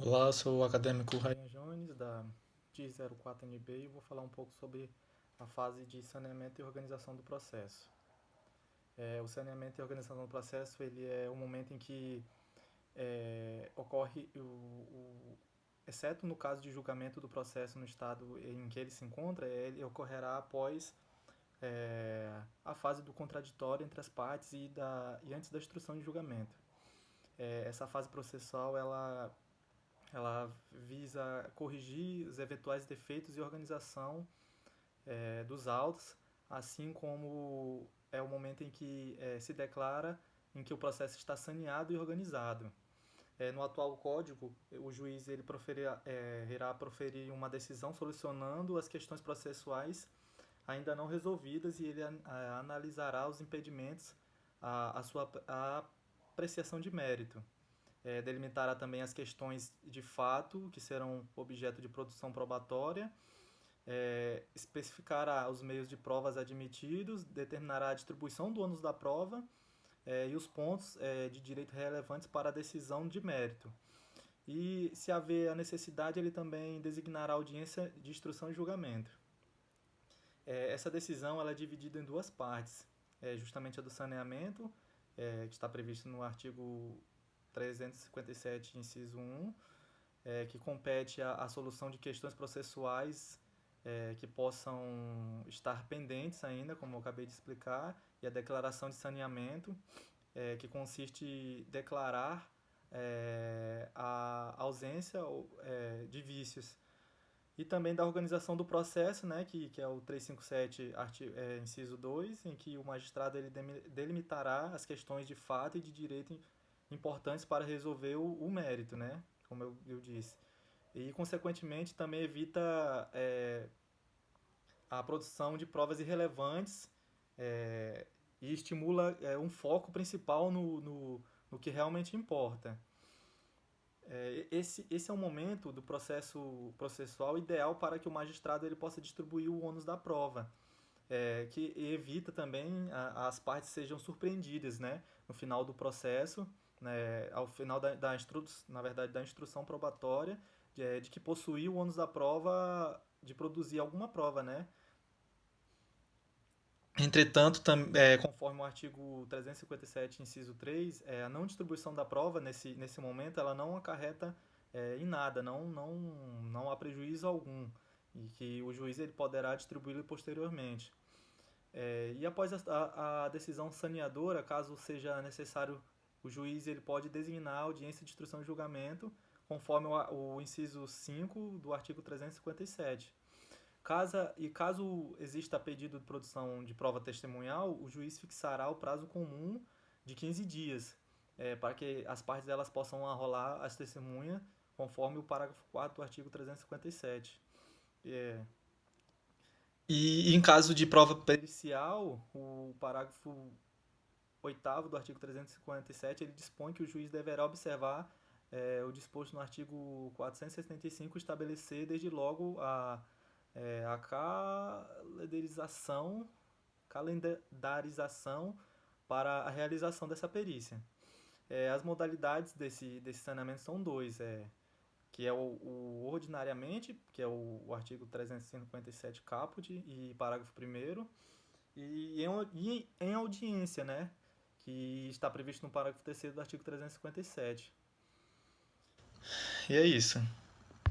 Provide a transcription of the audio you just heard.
Olá, eu sou o acadêmico Ryan Jones, da T04NB, e vou falar um pouco sobre a fase de saneamento e organização do processo. O saneamento e organização do processo ele é o momento em que ocorre, exceto no caso de julgamento do processo no estado em que ele se encontra, ele ocorrerá após a fase do contraditório entre as partes e antes da instrução de julgamento. Essa fase processual ela visa corrigir os eventuais defeitos e organização dos autos, assim como é o momento em que se declara em que o processo está saneado e organizado. No atual código, o juiz irá proferir uma decisão solucionando as questões processuais ainda não resolvidas e ele analisará os impedimentos à sua apreciação de mérito. Delimitará também as questões de fato que serão objeto de produção probatória, especificará os meios de provas admitidos, determinará a distribuição do ônus da prova e os pontos de direito relevantes para a decisão de mérito. E, se haver a necessidade, ele também designará audiência de instrução e julgamento. Essa decisão ela é dividida em duas partes, justamente a do saneamento, que está previsto no artigo 357, inciso 1, que compete à solução de questões processuais que possam estar pendentes ainda, como eu acabei de explicar, e a declaração de saneamento, que consiste em declarar a ausência de vícios. E também da organização do processo, né, que é o 357, inciso 2, em que o magistrado ele delimitará as questões de fato e de direito importantes para resolver o mérito, né, como eu disse. E, consequentemente, também evita a produção de provas irrelevantes e estimula um foco principal no que realmente importa. Esse é um momento do processo processual ideal para que o magistrado ele possa distribuir o ônus da prova, que evita também as partes sejam surpreendidas, né, no final do processo, né, ao final na verdade, da instrução probatória, de que possuía o ônus da prova de produzir alguma prova, né? Entretanto, conforme o artigo 357, inciso 3, a não distribuição da prova nesse momento ela não acarreta em nada, não há prejuízo algum, e que o juiz ele poderá distribuí-lo posteriormente. E após a decisão saneadora, caso seja necessário, o juiz ele pode designar a audiência de instrução e julgamento, conforme o inciso 5 do artigo 357. Caso exista pedido de produção de prova testemunhal, o juiz fixará o prazo comum de 15 dias, para que as partes elas possam arrolar as testemunhas, conforme o parágrafo 4 do artigo 357. E em caso de prova pericial, o parágrafo 8º do artigo 357 ele dispõe que o juiz deverá observar o disposto no artigo 475, estabelecer desde logo a calendarização para a realização dessa perícia. As modalidades desse saneamento são dois, que é o ordinariamente, que é o artigo 357 caput e parágrafo 1º, e em audiência, né, que está previsto no parágrafo 3º do artigo 357. E é isso.